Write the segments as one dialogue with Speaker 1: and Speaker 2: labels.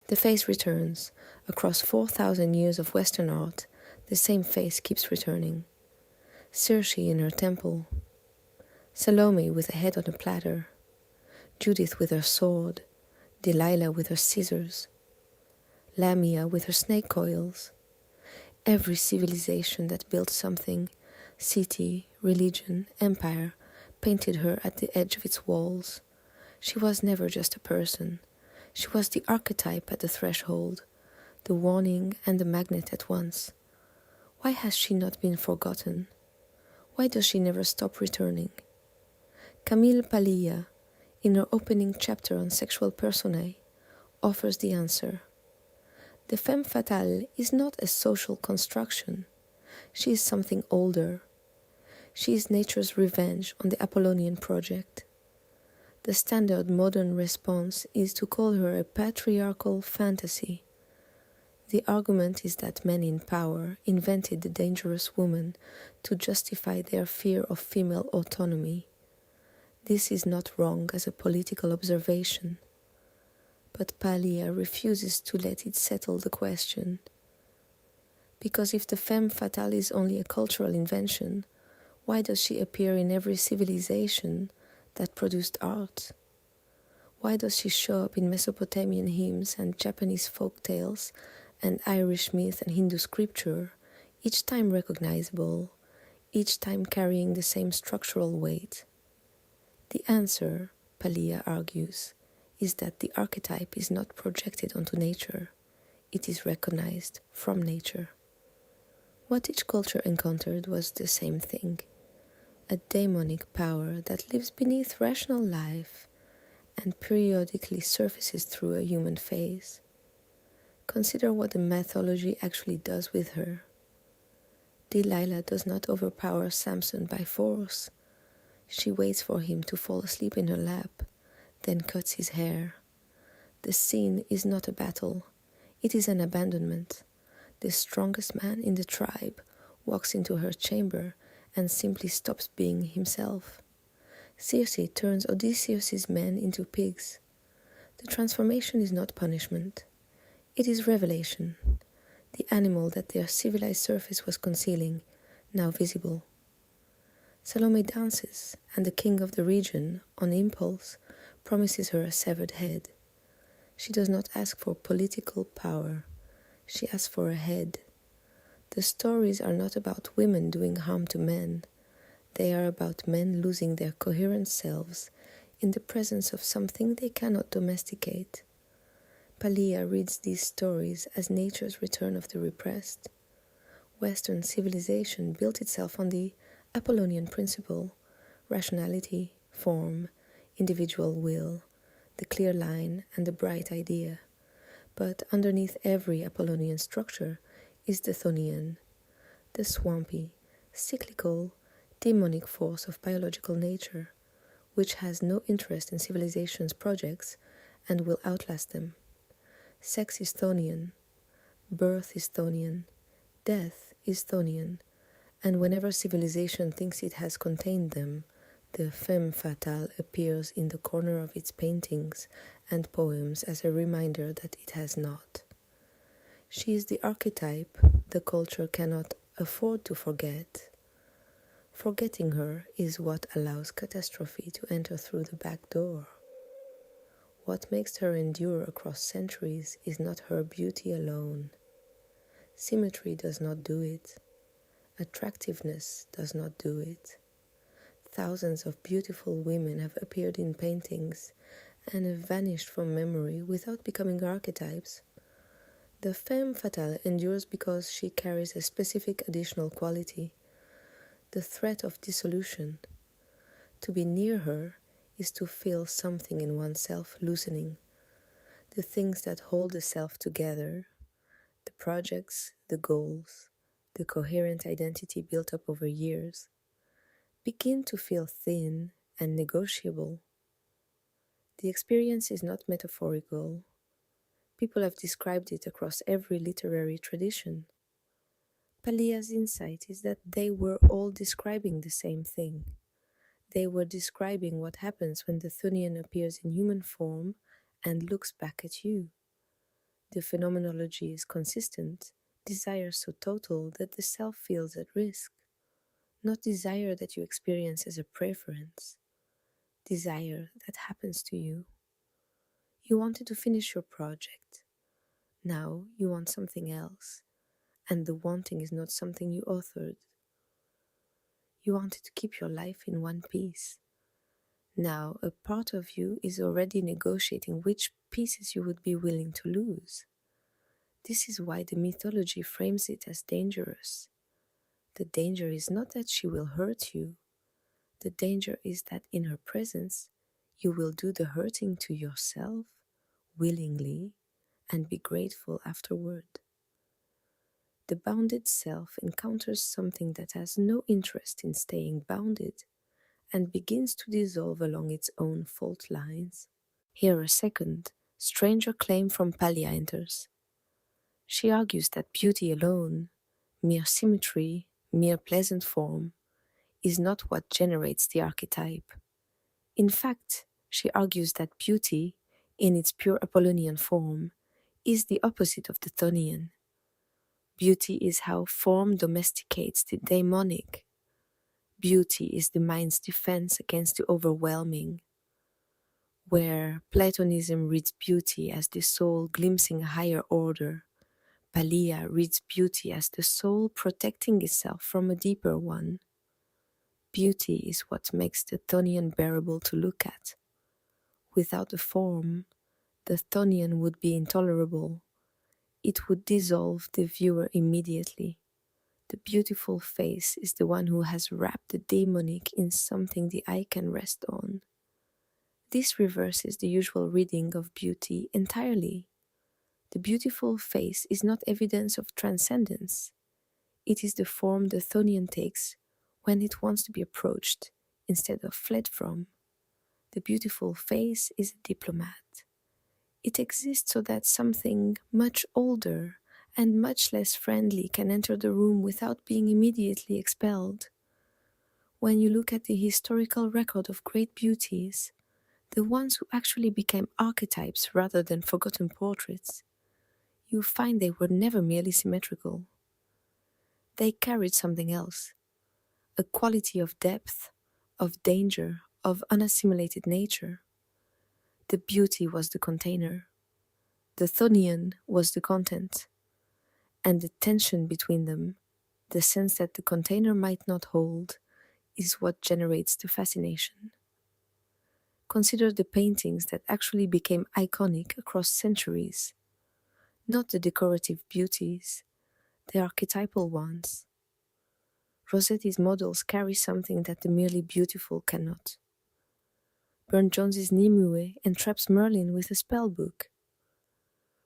Speaker 1: The face returns. Across 4,000 years of Western art, the same face keeps returning. Circe in her temple, Salome with a head on a platter, Judith with her sword, Delilah with her scissors, Lamia with her snake coils. Every civilization that built something, city, religion, empire, painted her at the edge of its walls. She was never just a person. She was the archetype at the threshold, the warning and the magnet at once. Why has she not been forgotten? Why does she never stop returning? Camille Paglia, in her opening chapter on sexual personae, offers the answer. The Femme Fatale is not a social construction. She is something older. She is nature's revenge on the Apollonian project. The standard modern response is to call her a patriarchal fantasy. The argument is that men in power invented the dangerous woman to justify their fear of female autonomy. This is not wrong as a political observation, but Paglia refuses to let it settle the question. Because if the femme fatale is only a cultural invention, why does she appear in every civilization that produced art? Why does she show up in Mesopotamian hymns and Japanese folk tales and Irish myth and Hindu scripture, each time recognizable, each time carrying the same structural weight? The answer, Paglia argues, is that the archetype is not projected onto nature, it is recognized from nature. What each culture encountered was the same thing, a demonic power that lives beneath rational life and periodically surfaces through a human face. Consider what the mythology actually does with her. Delilah does not overpower Samson by force. She waits for him to fall asleep in her lap, then cuts his hair. The scene is not a battle, it is an abandonment. The strongest man in the tribe walks into her chamber and simply stops being himself. Circe turns Odysseus' men into pigs. The transformation is not punishment. It is revelation. The animal that their civilized surface was concealing, now visible. Salome dances, and the king of the region, on impulse, promises her a severed head. She does not ask for political power. She asks for a head. The stories are not about women doing harm to men. They are about men losing their coherent selves in the presence of something they cannot domesticate. Paglia reads these stories as nature's return of the repressed. Western civilization built itself on the Apollonian principle, rationality, form, individual will, the clear line and the bright idea. But underneath every Apollonian structure is the chthonian, the swampy, cyclical, demonic force of biological nature, which has no interest in civilization's projects and will outlast them. Sex is chthonian, birth is chthonian, death is chthonian, and whenever civilization thinks it has contained them, the femme fatale appears in the corner of its paintings and poems as a reminder that it has not. She is the archetype the culture cannot afford to forget. Forgetting her is what allows catastrophe to enter through the back door. What makes her endure across centuries is not her beauty alone. Symmetry does not do it. Attractiveness does not do it. Thousands of beautiful women have appeared in paintings and have vanished from memory without becoming archetypes. The femme fatale endures because she carries a specific additional quality, the threat of dissolution. To be near her is to feel something in oneself loosening, the things that hold the self together, the projects, the goals, the coherent identity built up over years, begin to feel thin and negotiable. The experience is not metaphorical. People have described it across every literary tradition. Paglia's insight is that they were all describing the same thing. They were describing what happens when the chthonian appears in human form and looks back at you. The phenomenology is consistent, desire so total that the self feels at risk, not desire that you experience as a preference, desire that happens to you. You wanted to finish your project. Now you want something else, and the wanting is not something you authored. You wanted to keep your life in one piece. Now a part of you is already negotiating which pieces you would be willing to lose. This is why the mythology frames it as dangerous. The danger is not that she will hurt you. The danger is that in her presence, you will do the hurting to yourself willingly and be grateful afterward. The bounded self encounters something that has no interest in staying bounded and begins to dissolve along its own fault lines. Here a second, stranger claim from Paglia enters. She argues that beauty alone, mere symmetry, mere pleasant form, is not what generates the archetype. In fact, she argues that beauty, in its pure Apollonian form, is the opposite of the chthonian. Beauty is how form domesticates the daemonic. Beauty is the mind's defense against the overwhelming. Where Platonism reads beauty as the soul glimpsing a higher order, Paglia reads beauty as the soul protecting itself from a deeper one. Beauty is what makes the chthonian bearable to look at. Without the form, the chthonian would be intolerable. It would dissolve the viewer immediately. The beautiful face is the one who has wrapped the demonic in something the eye can rest on. This reverses the usual reading of beauty entirely. The beautiful face is not evidence of transcendence. It is the form the chthonian takes when it wants to be approached instead of fled from. The beautiful face is a diplomat. It exists so that something much older and much less friendly can enter the room without being immediately expelled. When you look at the historical record of great beauties, the ones who actually became archetypes rather than forgotten portraits, you find they were never merely symmetrical. They carried something else, a quality of depth, of danger, of unassimilated nature. The beauty was the container. The chthonian was the content. And the tension between them, the sense that the container might not hold, is what generates the fascination. Consider the paintings that actually became iconic across centuries. Not the decorative beauties, the archetypal ones. Rossetti's models carry something that the merely beautiful cannot. Burne-Jones's Nimue entraps Merlin with a spell book.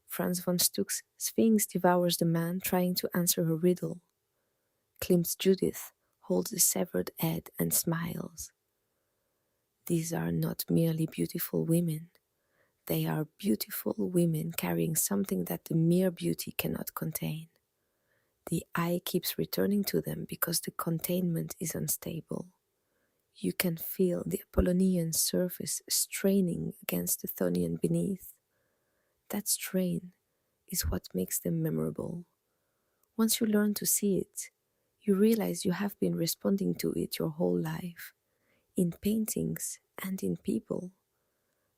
Speaker 1: Franz von Stuck's Sphinx devours the man trying to answer her riddle. Klimt's Judith holds a severed head and smiles. These are not merely beautiful women. They are beautiful women carrying something that the mere beauty cannot contain. The eye keeps returning to them because the containment is unstable. You can feel the Apollonian surface straining against the chthonian beneath. That strain is what makes them memorable. Once you learn to see it, you realize you have been responding to it your whole life, in paintings and in people.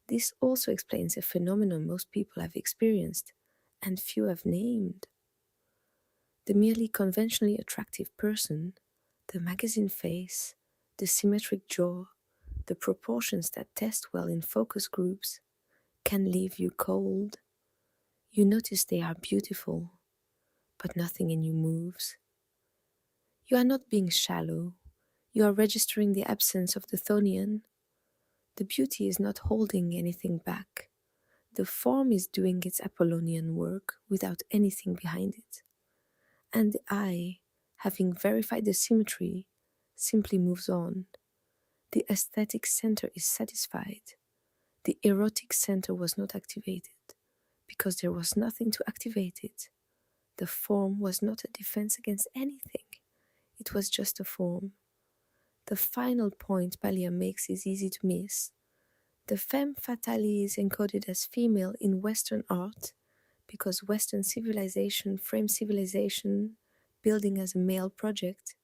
Speaker 1: This also explains a phenomenon most people have experienced and few have named. The merely conventionally attractive person, the magazine face, the symmetric jaw, the proportions that test well in focus groups, can leave you cold. You notice they are beautiful, but nothing in you moves. You are not being shallow. You are registering the absence of the chthonian. The beauty is not holding anything back. The form is doing its Apollonian work without anything behind it. And the eye, having verified the symmetry, simply moves on. The aesthetic center is satisfied. The erotic center was not activated, because there was nothing to activate it. The form was not a defense against anything. It was just a form. The final point Paglia makes is easy to miss. The Femme Fatale is encoded as female in Western art because Western civilization framed civilization building as a male project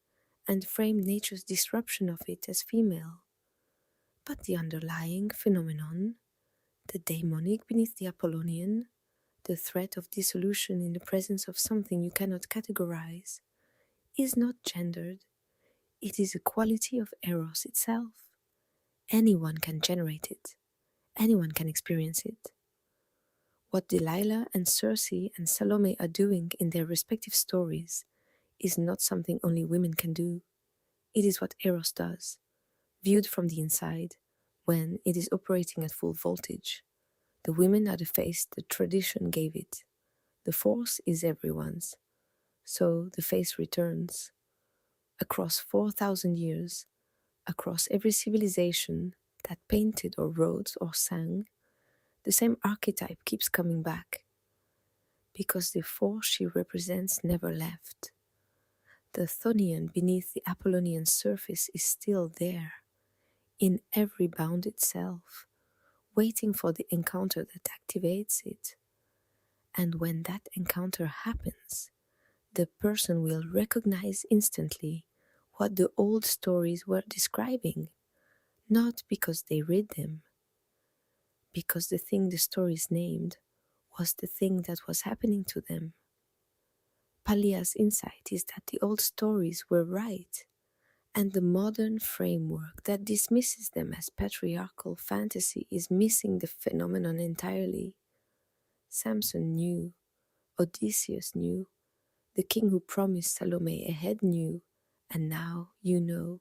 Speaker 1: and framed nature's disruption of it as female. But the underlying phenomenon, the daemonic beneath the Apollonian, the threat of dissolution in the presence of something you cannot categorize, is not gendered. It is a quality of eros itself. Anyone can generate it. Anyone can experience it. What Delilah and Circe and Salome are doing in their respective stories is not something only women can do. It is what eros does, viewed from the inside, when it is operating at full voltage. The women are the face the tradition gave it. The force is everyone's. So the face returns. Across 4,000 years, across every civilization that painted or wrote or sang, the same archetype keeps coming back, because the force she represents never left. The chthonian beneath the Apollonian surface is still there, in every bound itself, waiting for the encounter that activates it. And when that encounter happens, the person will recognize instantly what the old stories were describing, not because they read them, because the thing the stories named was the thing that was happening to them. Paglia's insight is that the old stories were right, and the modern framework that dismisses them as patriarchal fantasy is missing the phenomenon entirely. Samson knew, Odysseus knew, the king who promised Salome a head knew, and now you know.